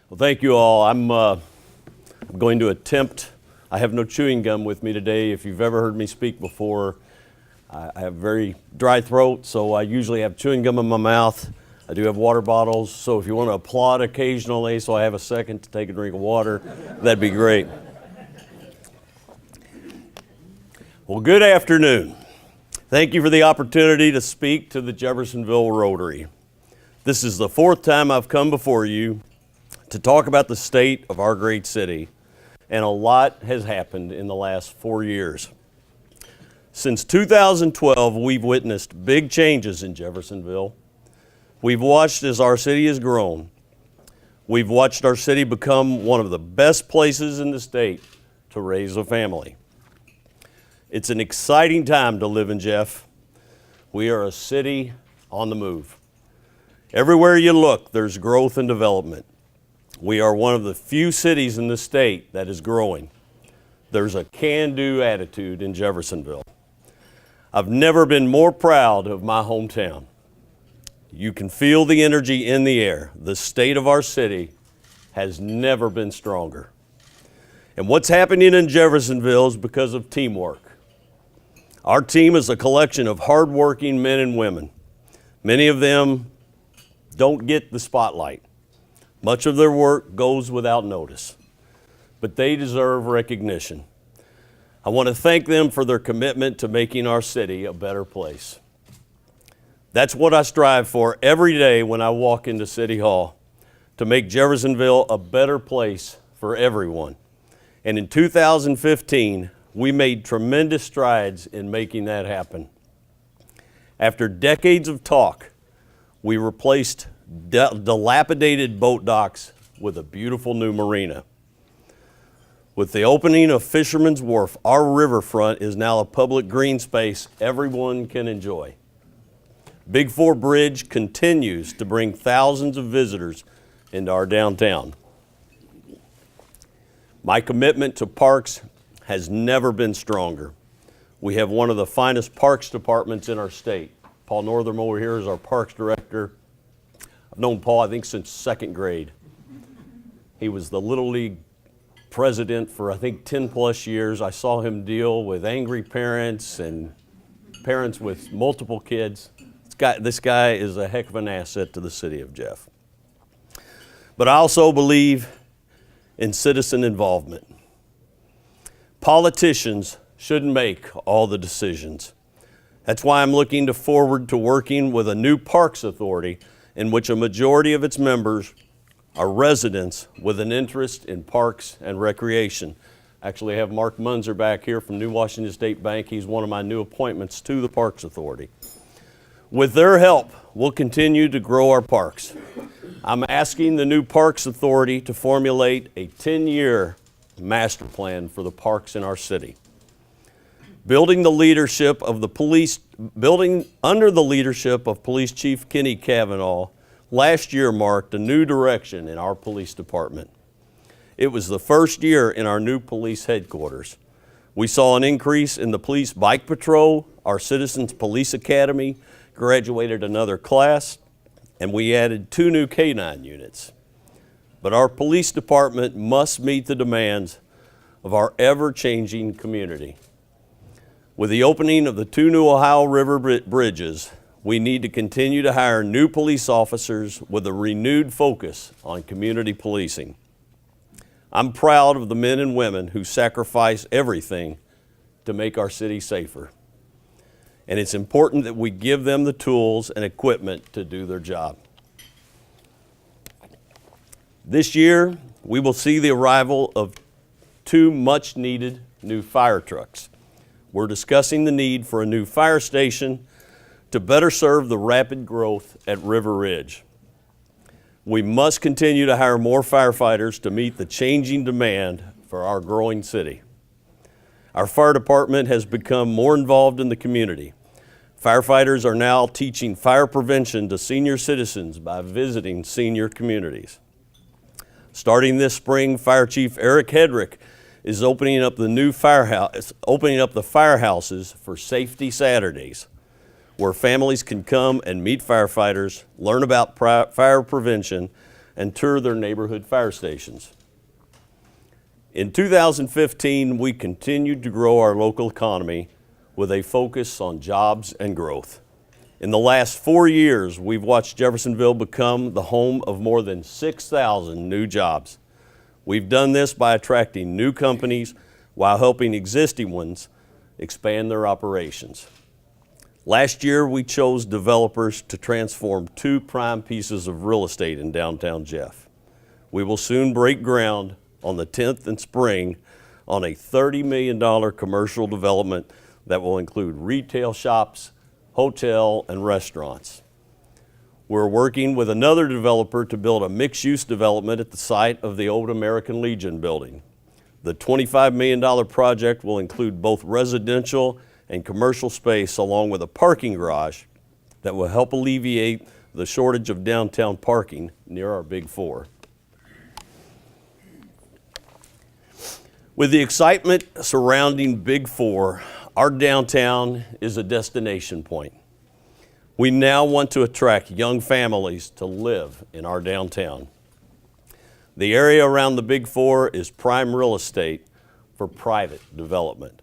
Well, thank you all. I'm going to attempt, I have no chewing gum with me today. If you've ever heard me speak before, I have a very dry throat, so I usually have chewing gum in my mouth. I do have water bottles, so if you want to applaud occasionally so I have a second to take a drink of water, that'd be great. Well, good afternoon. Thank you for the opportunity to speak to the Jeffersonville Rotary. This is the fourth time I've come before you to talk about the state of our great city, and a lot has happened in the last 4 years. Since 2012, we've witnessed big changes in Jeffersonville. We've watched as our city has grown. We've watched our city become one of the best places in the state to raise a family. It's an exciting time to live in Jeff. We are a city on the move. Everywhere you look, there's growth and development. We are one of the few cities in the state that is growing. There's a can-do attitude in Jeffersonville. I've never been more proud of my hometown. You can feel the energy in the air. The state of our city has never been stronger. And what's happening in Jeffersonville is because of teamwork. Our team is a collection of hardworking men and women. Many of them don't get the spotlight. Much of their work goes without notice, but they deserve recognition. I want to thank them for their commitment to making our city a better place. That's what I strive for every day when I walk into City Hall, to make Jeffersonville a better place for everyone. And in 2015, we made tremendous strides in making that happen. After decades of talk, we replaced dilapidated boat docks with a beautiful new marina. With the opening of Fisherman's Wharf, our riverfront is now a public green space everyone can enjoy. Big Four Bridge continues to bring thousands of visitors into our downtown. My commitment to parks has never been stronger. We have one of the finest parks departments in our state. Paul Northam over here is our parks director. I've known Paul, I think, since second grade. He was the Little League president for, I think, 10 plus years. I saw him deal with angry parents and parents with multiple kids. This guy is a heck of an asset to the city of Jeff. But I also believe in citizen involvement. Politicians shouldn't make all the decisions. That's why I'm looking forward to working with a new Parks Authority in which a majority of its members are residents with an interest in parks and recreation. Actually, I have Mark Munzer back here from New Washington State Bank. He's one of my new appointments to the Parks Authority. With their help, we'll continue to grow our parks. I'm asking the new Parks Authority to formulate a 10-year master plan for the parks in our city. Building under the leadership of Police Chief Kenny Cavanaugh, last year marked a new direction in our police department. It was the first year in our new police headquarters. We saw an increase in the police bike patrol, our Citizens Police Academy graduated another class, and we added 2 new K-9 units. But our police department must meet the demands of our ever-changing community. With the opening of the 2 new Ohio River bridges, we need to continue to hire new police officers with a renewed focus on community policing. I'm proud of the men and women who sacrifice everything to make our city safer. And it's important that we give them the tools and equipment to do their job. This year, we will see the arrival of 2 much-needed new fire trucks. We're discussing the need for a new fire station to better serve the rapid growth at River Ridge. We must continue to hire more firefighters to meet the changing demand for our growing city. Our fire department has become more involved in the community. Firefighters are now teaching fire prevention to senior citizens by visiting senior communities. Starting this spring, Fire Chief Eric Hedrick is opening up the firehouses for Safety Saturdays, where families can come and meet firefighters, learn about fire prevention, and tour their neighborhood fire stations. In 2015, we continued to grow our local economy with a focus on jobs and growth. In the last 4 years, we've watched Jeffersonville become the home of more than 6,000 new jobs. We've done this by attracting new companies while helping existing ones expand their operations. Last year, we chose developers to transform 2 prime pieces of real estate in downtown Jeff. We will soon break ground on the 10th and Spring on a $30 million commercial development that will include retail shops, hotel, and restaurants. We're working with another developer to build a mixed-use development at the site of the old American Legion building. The $25 million project will include both residential and commercial space along with a parking garage that will help alleviate the shortage of downtown parking near our Big Four. With the excitement surrounding Big Four, our downtown is a destination point. We now want to attract young families to live in our downtown. The area around the Big Four is prime real estate for private development.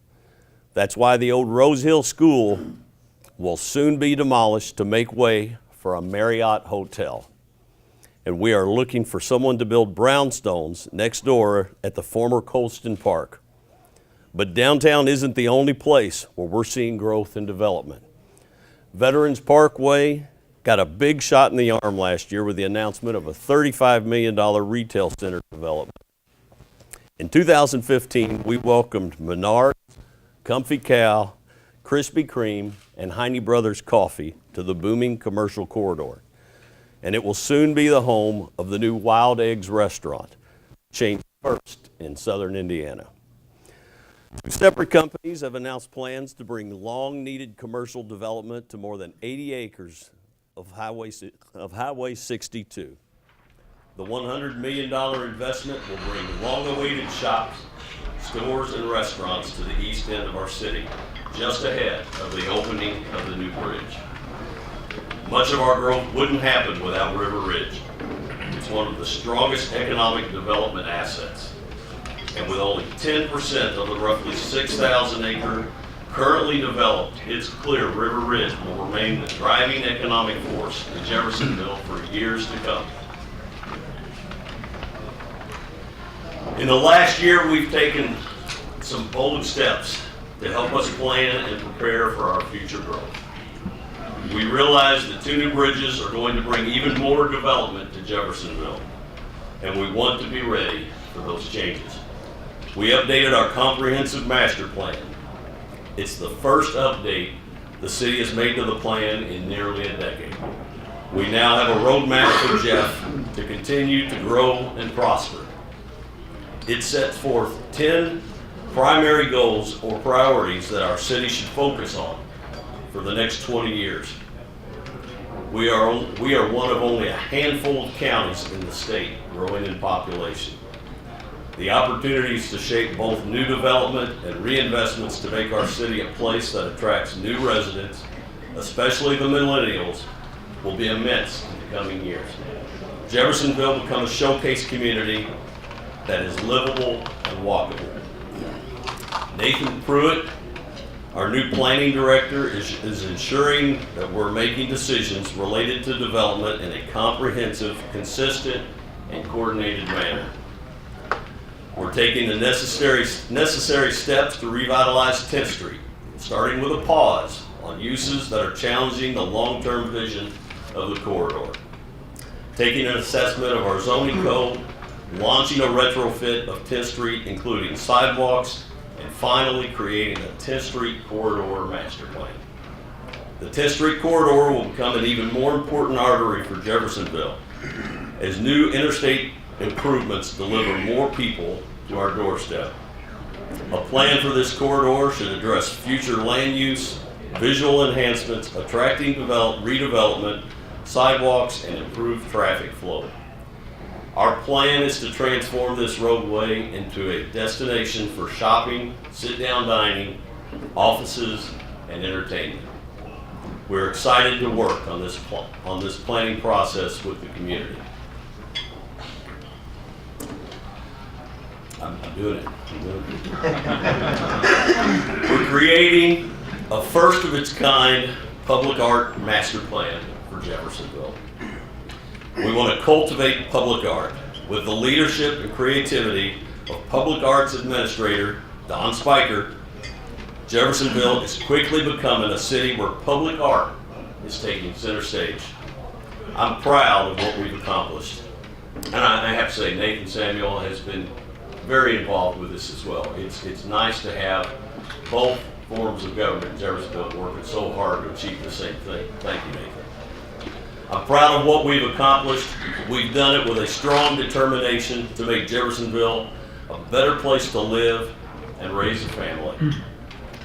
That's why the old Rose Hill School will soon be demolished to make way for a Marriott hotel. And we are looking for someone to build brownstones next door at the former Colston Park. But downtown isn't the only place where we're seeing growth and development. Veterans Parkway got a big shot in the arm last year with the announcement of a $35 million retail center development. In 2015, we welcomed Menards, Comfy Cow, Krispy Kreme, and Heine Brothers Coffee to the booming commercial corridor. And it will soon be the home of the new Wild Eggs restaurant, chain first in southern Indiana. 2 separate companies have announced plans to bring long-needed commercial development to more than 80 acres of Highway 62. The $100 million investment will bring long-awaited shops, stores, and restaurants to the east end of our city, just ahead of the opening of the new bridge. Much of our growth wouldn't happen without River Ridge. It's one of the strongest economic development assets. And with only 10% of the roughly 6,000 acre currently developed, it's clear River Ridge will remain the driving economic force in Jeffersonville for years to come. In the last year, we've taken some bold steps to help us plan and prepare for our future growth. We realize that 2 new bridges are going to bring even more development to Jeffersonville, and we want to be ready for those changes. We updated our comprehensive master plan. It's the first update the city has made to the plan in nearly a decade. We now have a roadmap for Jeff to continue to grow and prosper. It sets forth 10 primary goals or priorities that our city should focus on for the next 20 years. We are one of only a handful of counties in the state growing in population. The opportunities to shape both new development and reinvestments to make our city a place that attracts new residents, especially the millennials, will be immense in the coming years. Jeffersonville will become a showcase community that is livable and walkable. Nathan Pruitt, our new planning director, is ensuring that we're making decisions related to development in a comprehensive, consistent, and coordinated manner. We're taking the necessary steps to revitalize 10th Street, starting with a pause on uses that are challenging the long-term vision of the corridor. Taking an assessment of our zoning code, launching a retrofit of 10th Street, including sidewalks, and finally creating a 10th Street corridor master plan. The 10th Street corridor will become an even more important artery for Jeffersonville as new interstate improvements deliver more people to our doorstep. A plan for this corridor should address future land use, visual enhancements, attracting redevelopment, sidewalks, and improved traffic flow. Our plan is to transform this roadway into a destination for shopping, sit-down dining, offices, and entertainment. We're excited to work on this planning process with the community. I'm doing it. We're creating a first of its kind public art master plan for Jeffersonville. We want to cultivate public art with the leadership and creativity of Public Arts Administrator Don Spiker. Jeffersonville is quickly becoming a city where public art is taking center stage. I'm proud of what we've accomplished. And I have to say, Nathan Samuel has been very involved with this as well. It's nice to have both forms of government in Jeffersonville working so hard to achieve the same thing. Thank you, Nathan. I'm proud of what we've accomplished. We've done it with a strong determination to make Jeffersonville a better place to live and raise a family.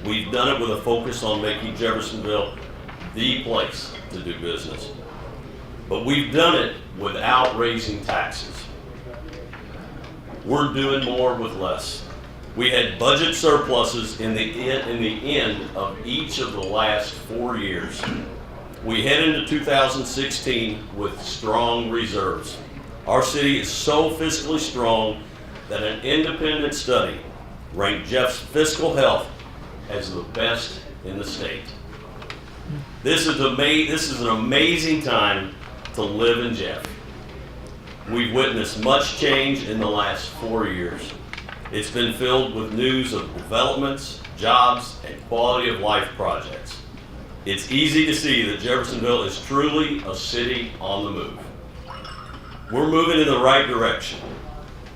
We've done it with a focus on making Jeffersonville the place to do business. But we've done it without raising taxes. We're doing more with less. We had budget surpluses in the end of each of the last 4 years. We head into 2016 with strong reserves. Our city is so fiscally strong that an independent study ranked Jeff's fiscal health as the best in the state. This is an amazing time to live in Jeff. We've witnessed much change in the last 4 years. It's been filled with news of developments, jobs, and quality of life projects. It's easy to see that Jeffersonville is truly a city on the move. We're moving in the right direction.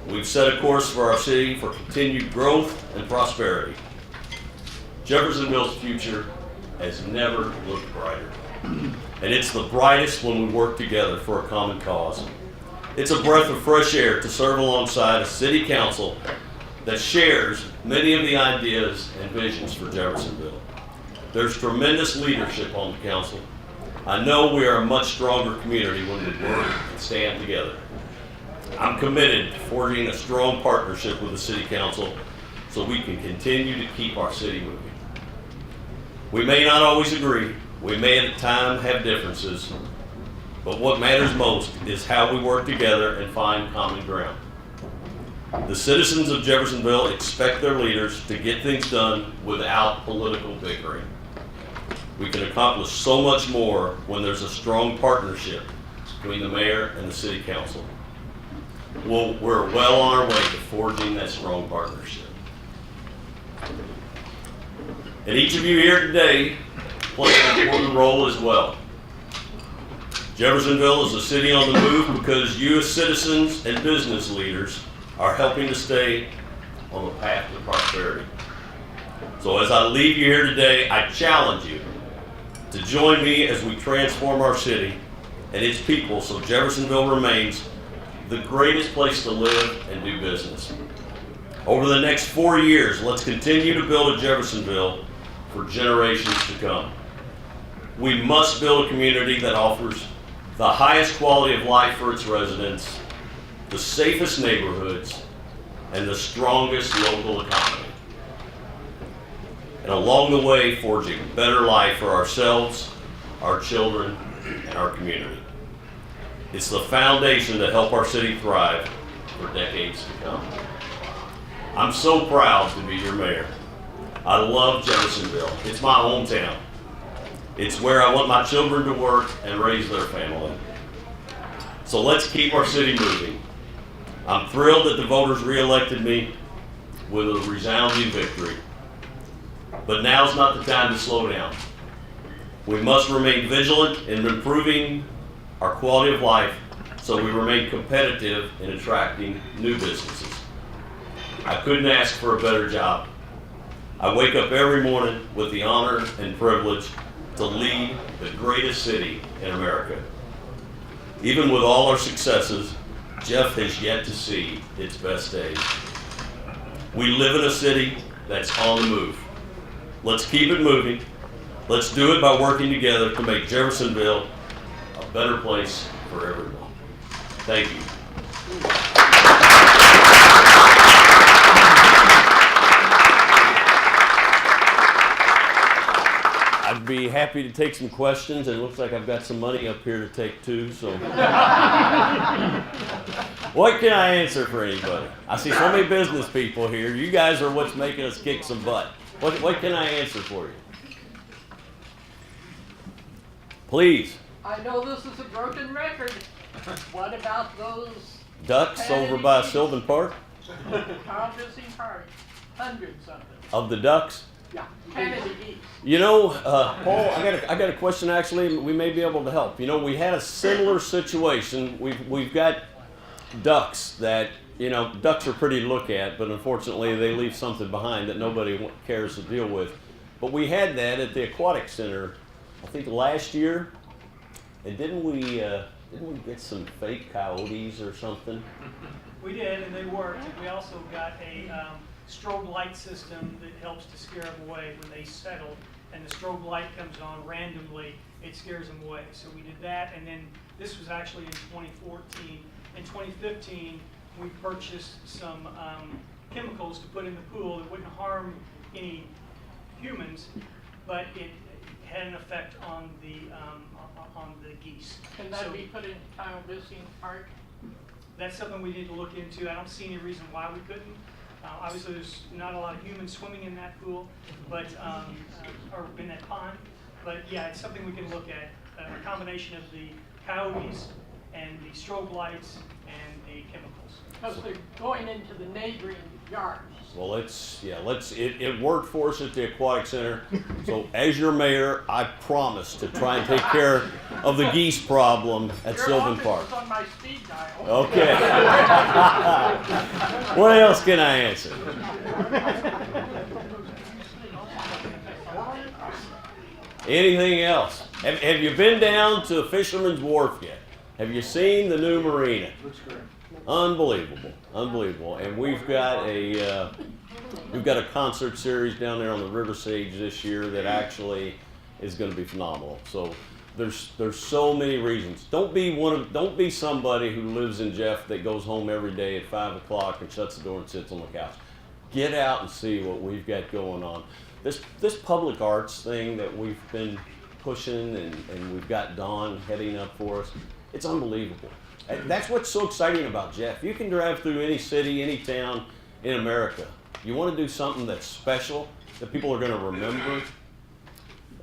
We've set a course for our city for continued growth and prosperity. Jeffersonville's future has never looked brighter. And it's the brightest when we work together for a common cause. It's a breath of fresh air to serve alongside a city council that shares many of the ideas and visions for Jeffersonville. There's tremendous leadership on the council. I know we are a much stronger community when we work and stand together. I'm committed to forging a strong partnership with the city council so we can continue to keep our city moving. We may not always agree. We may at times have differences, but what matters most is how we work together and find common ground. The citizens of Jeffersonville expect their leaders to get things done without political bickering. We can accomplish so much more when there's a strong partnership between the mayor and the city council. Well, we're well on our way to forging that strong partnership. And each of you here today plays an important role as well. Jeffersonville is a city on the move because you as citizens and business leaders are helping to stay on the path to prosperity. So as I leave you here today, I challenge you to join me as we transform our city and its people so Jeffersonville remains the greatest place to live and do business. Over the next 4 years, let's continue to build a Jeffersonville for generations to come. We must build a community that offers the highest quality of life for its residents, the safest neighborhoods, and the strongest local economy. And along the way, forging a better life for ourselves, our children, and our community. It's the foundation to help our city thrive for decades to come. I'm so proud to be your mayor. I love Jeffersonville. It's my hometown. It's where I want my children to work and raise their family. So let's keep our city moving. I'm thrilled that the voters re-elected me with a resounding victory. But now's not the time to slow down. We must remain vigilant in improving our quality of life so we remain competitive in attracting new businesses. I couldn't ask for a better job. I wake up every morning with the honor and privilege to lead the greatest city in America. Even with all our successes, Jeff has yet to see its best days. We live in a city that's on the move. Let's keep it moving. Let's do it by working together to make Jeffersonville a better place for everyone. Thank you. I'd be happy to take some questions, and it looks like I've got some money up here to take too, so. What can I answer for anybody? I see so many business people here. You guys are what's making us kick some butt. What can I answer for you? Please. I know this is a broken record. What about those Ducks over by Sylvan Park? Carl Missing Park? Hundreds of them. Of the ducks? Yeah, Canada geese. You know, Paul, I got a question actually. We may be able to help. You know, we had a similar situation. We've got ducks that, you know, ducks are pretty to look at, but unfortunately they leave something behind that nobody cares to deal with. But we had that at the aquatic center, I think last year, and didn't we get some fake coyotes or something? We did, and they worked. We also got a strobe light system that helps to scare them away when they settle, and the strobe light comes on randomly, it scares them away. So we did that, and then this was actually in 2014. In 2015, we purchased some chemicals to put in the pool that wouldn't harm any humans, but it had an effect on the geese. Can that be put in Kyle Missing Park? That's something we need to look into. I don't see any reason why we couldn't. Obviously, there's not a lot of humans swimming in that pool, but or in that pond. But yeah, it's something we can look at. A combination of the coyotes and the strobe lights and the chemicals. Because they're going into the neighboring yards. Well, it worked for us at the aquatic center. So as your mayor, I promise to try and take care of the geese problem at Sylvan Park. Your office is on my speed dial. Okay. What else can I answer? Anything else? Have you been down to Fisherman's Wharf yet? Have you seen the new marina? Looks great. Unbelievable, unbelievable. And we've got a concert series down there on the River Sage this year that actually is going to be phenomenal. So there's so many reasons. Don't be somebody who lives in Jeff that goes home every day at 5 o'clock and shuts the door and sits on the couch. Get out and see what we've got going on. This public arts thing that we've been pushing and we've got Dawn heading up for us, it's unbelievable. That's what's so exciting about Jeff. You can drive through any city, any town in America. You want to do something that's special, that people are going to remember.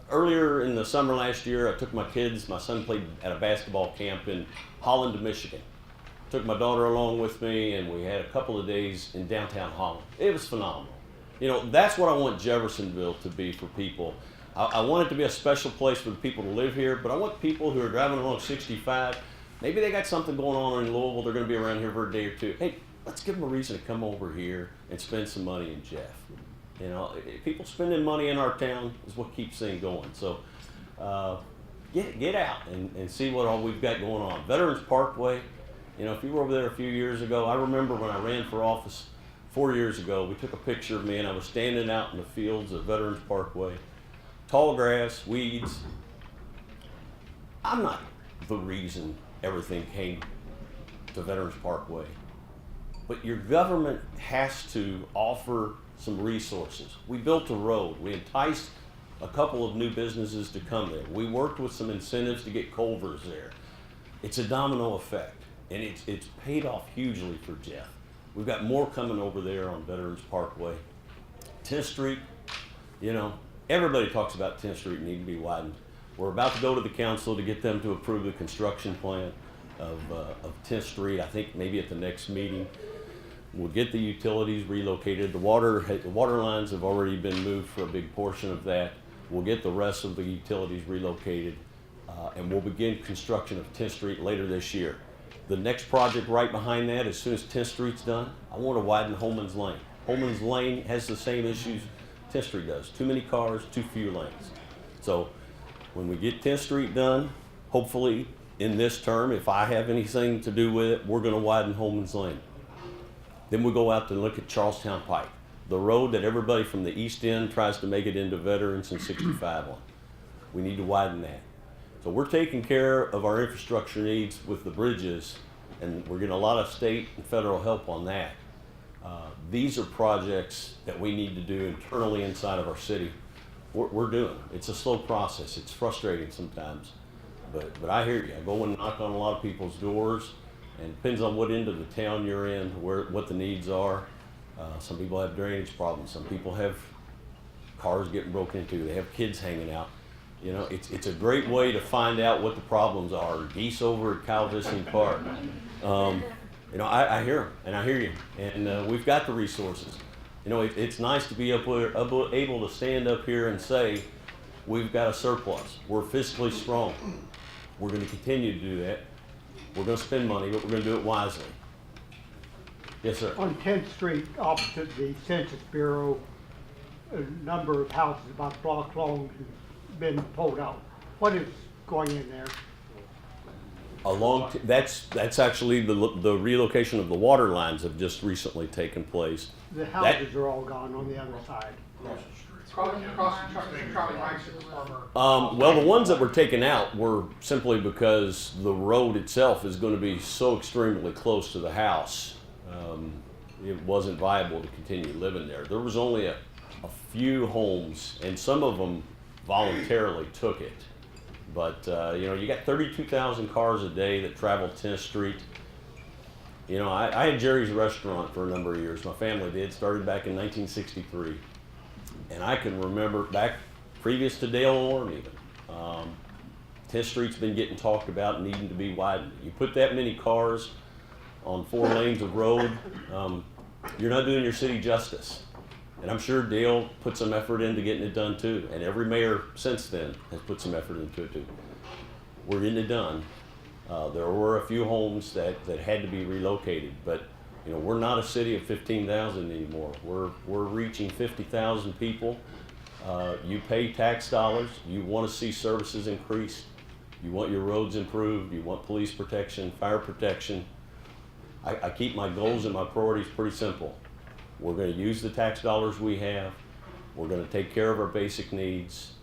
Earlier in the summer last year, I took my kids. My son played at a basketball camp in Holland, Michigan. Took my daughter along with me, and we had a couple of days in downtown Holland. It was phenomenal. You know, that's what I want Jeffersonville to be for people. I want it to be a special place for the people to live here, but I want people who are driving along 65, maybe they got something going on in Louisville, they're going to be around here for a day or two. Hey, let's give them a reason to come over here and spend some money in Jeff. You know, people spending money in our town is what keeps things going. So get out and see what all we've got going on. Veterans Parkway, you know, if you were over there a few years ago, I remember when I ran for office 4 years ago, we took a picture of me and I was standing out in the fields of Veterans Parkway. Tall grass, weeds. I'm not the reason everything came to Veterans Parkway, but your government has to offer some resources. We built a road. We enticed a couple of new businesses to come there. We worked with some incentives to get Culvers there. It's a domino effect, and it's paid off hugely for Jeff. We've got more coming over there on Veterans Parkway. 10th Street, you know, everybody talks about 10th Street needing to be widened. We're about to go to the council to get them to approve the construction plan of 10th Street, I think maybe at the next meeting. We'll get the utilities relocated. The water lines have already been moved for a big portion of that. We'll get the rest of the utilities relocated, and we'll begin construction of 10th Street later this year. The next project right behind that, as soon as 10th Street's done, I want to widen Holman's Lane. Holman's Lane has the same issues 10th Street does. Too many cars, too few lanes. So when we get 10th Street done, hopefully in this term, if I have anything to do with it, we're going to widen Holman's Lane. Then we go out to look at Charlestown Pike, the road that everybody from the east end tries to make it into Veterans and 65 on. We need to widen that. So we're taking care of our infrastructure needs with the bridges, and we're getting a lot of state and federal help on that. These are projects that we need to do internally inside of our city. We're doing it. It's a slow process. It's frustrating sometimes, but I hear you. I go and knock on a lot of people's doors, And it depends on what end of the town you're in, what the needs are. Some people have drainage problems. Some people have cars getting broken into. They have kids hanging out. You know, it's a great way to find out what the problems are. Geese over at Kyle Vissing Park. You know, I hear them, and I hear you. And we've got the resources. You know, it's nice to be able to stand up here and say, we've got a surplus. We're fiscally strong. We're going to continue to do that. We're going to spend money, but we're going to do it wisely. Yes, sir. On 10th Street, opposite the Census Bureau, a number of houses about a block long have been pulled out. What is going in there? That's actually the relocation of the water lines have just recently taken place. The houses are all gone on the other side. Well, the ones that were taken out were simply because the road itself is going to be so extremely close to the house. It wasn't viable to continue living there. There was only a few homes, and some of them voluntarily took it. But, you know, you got 32,000 cars a day that travel 10th Street. You know, I had Jerry's Restaurant for a number of years. My family did. Started back in 1963. And I can remember back previous to Dale and Orm even. 10th Street's been getting talked about needing to be widened. You put that many cars on 4 lanes of road, you're not doing your city justice. And I'm sure Dale put some effort into getting it done too. And every mayor since then has put some effort into it too. We're getting it done. There were a few homes that had to be relocated, but you know, we're not a city of 15,000 anymore. We're reaching 50,000 people. You pay tax dollars. You want to see services increased. You want your roads improved. You want police protection, fire protection. I keep my goals and my priorities pretty simple. We're going to use the tax dollars we have. We're going to take care of our basic needs.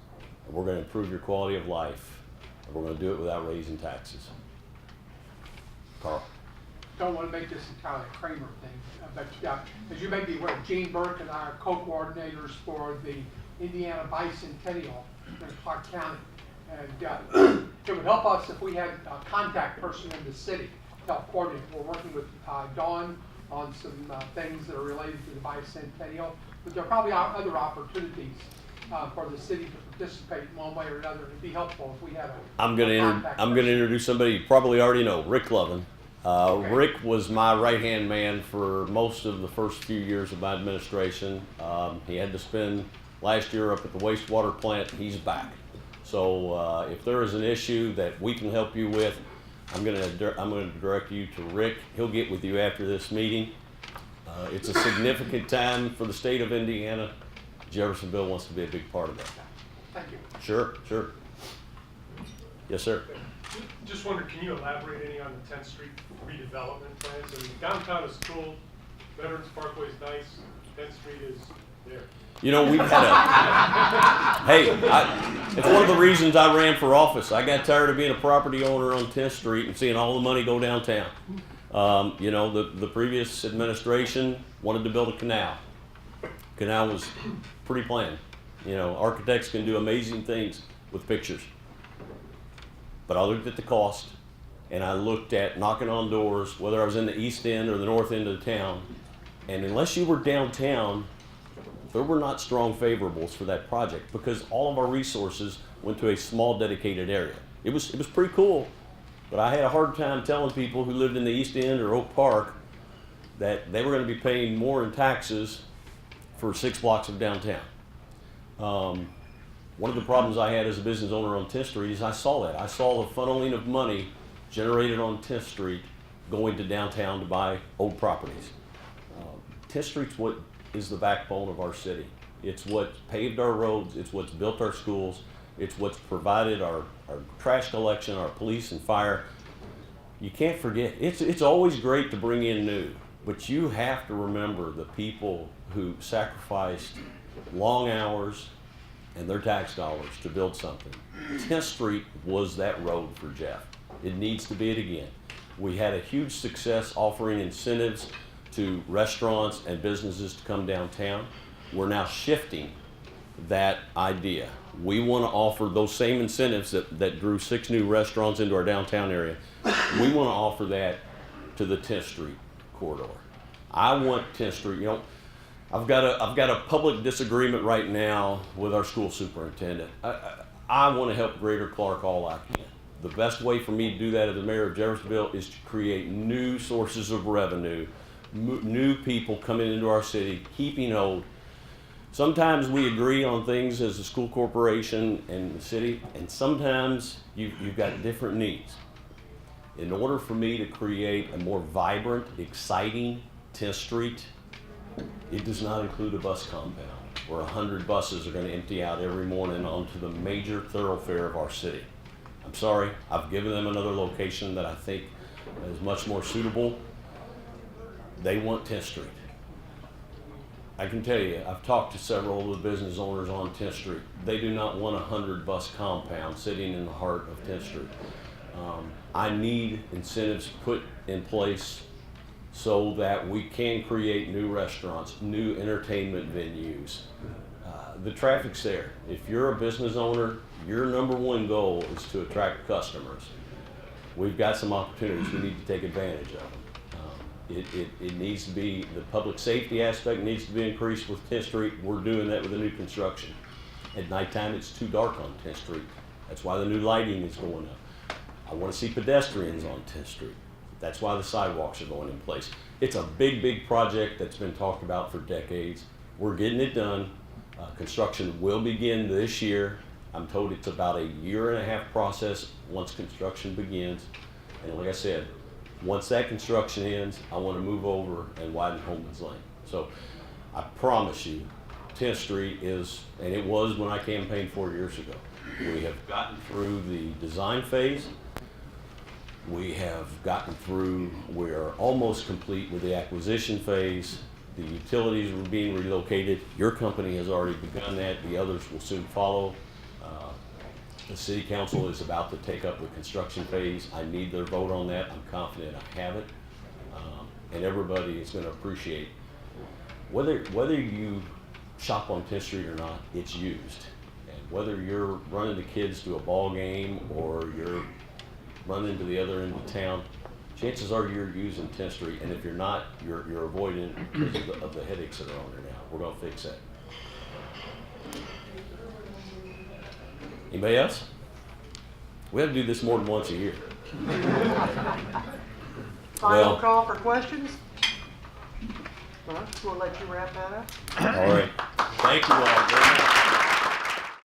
And we're going to improve your quality of life. And we're going to do it without raising taxes. Carl. Don't want to make this entirely a Kramer thing, but as you may be aware, Gene Burke and I are co-coordinators for the Indiana Bicentennial in Clark County. And it would help us if we had a contact person in the city to help coordinate. We're working with Dawn on some things that are related to the Bicentennial, but there are probably other opportunities for the city to participate in one way or another. It'd be helpful if we had a I'm going to introduce somebody you probably already know, Rick Lovin. Okay. Rick was my right-hand man for most of the first few years of my administration. He had to spend last year up at the wastewater plant. He's back. So if there is an issue that we can help you with, I'm going to direct you to Rick. He'll get with you after this meeting. It's a significant time for the state of Indiana. Jeffersonville wants to be a big part of that. Thank you. Sure. Yes, sir. Just wondered, can you elaborate any on the 10th Street redevelopment plans? I mean, downtown is cool, Veterans Parkway is nice, 10th Street is there. You know, we've had it's one of the reasons I ran for office. I got tired of being a property owner on 10th Street and seeing all the money go downtown. You know, the previous administration wanted to build a canal. Canal was pretty planned. You know, architects can do amazing things with pictures. But I looked at the cost, and I looked at knocking on doors, whether I was in the east end or the north end of the town, and unless you were downtown, there were not strong favorables for that project because all of our resources went to a small dedicated area. It was pretty cool, but I had a hard time telling people who lived in the east end or Oak Park that they were going to be paying more in taxes for 6 blocks of downtown. One of the problems I had as a business owner on 10th Street is I saw that. I saw the funneling of money generated on 10th Street going to downtown to buy old properties. 10th Street's what is the backbone of our city. It's what paved our roads, it's what's built our schools, it's what's provided our trash collection, our police and fire. You can't forget, it's always great to bring in new, but you have to remember the people who sacrificed long hours and their tax dollars to build something. 10th Street was that road for Jeff. It needs to be it again. We had a huge success offering incentives to restaurants and businesses to come downtown. We're now shifting that idea. We want to offer those same incentives that drew 6 new restaurants into our downtown area. We want to offer that to the 10th Street corridor. I want 10th Street, you know, I've got a public disagreement right now with our school superintendent. I want to help Greater Clark all I can. The best way for me to do that as the mayor of Jeffersonville is to create new sources of revenue, new people coming into our city, keeping old. Sometimes we agree on things as a school corporation and the city, and sometimes you've got different needs. In order for me to create a more vibrant, exciting 10th Street, it does not include a bus compound where 100 buses are going to empty out every morning onto the major thoroughfare of our city. I'm sorry, I've given them another location that I think is much more suitable. They want 10th Street. I can tell you, I've talked to several of the business owners on 10th Street. They do not want a 100 bus compound sitting in the heart of 10th Street. I need incentives put in place so that we can create new restaurants, new entertainment venues. The traffic's there. If you're a business owner, your number one goal is to attract customers. We've got some opportunities. We need to take advantage of them. It needs to be, the public safety aspect needs to be increased with 10th Street. We're doing that with the new construction. At nighttime, it's too dark on 10th Street. That's why the new lighting is going up. I want to see pedestrians on 10th Street. That's why the sidewalks are going in place. It's a big, big project that's been talked about for decades. We're getting it done. Construction will begin this year. I'm told it's about a 1.5-year process once construction begins. And like I said, once that construction ends, I want to move over and widen Holman's Lane. So I promise you, 10th Street is, and it was when I campaigned 4 years ago. We have gotten through the design phase. We have gotten through, we're almost complete with the acquisition phase. The utilities are being relocated. Your company has already begun that. The others will soon follow. The city council is about to take up the construction phase. I need their vote on that. I'm confident I have it. And everybody is going to appreciate, whether you shop on 10th Street or not, it's used. And whether you're running the kids to a ball game or you're running to the other end of town, chances are you're using 10th Street. And if you're not, you're avoiding it because of the headaches that are on there now. We're going to fix that. Anybody else? We have to do this more than once a year. Final Well- call for questions? Well, we'll let you wrap that up. All right. Thank you all very much.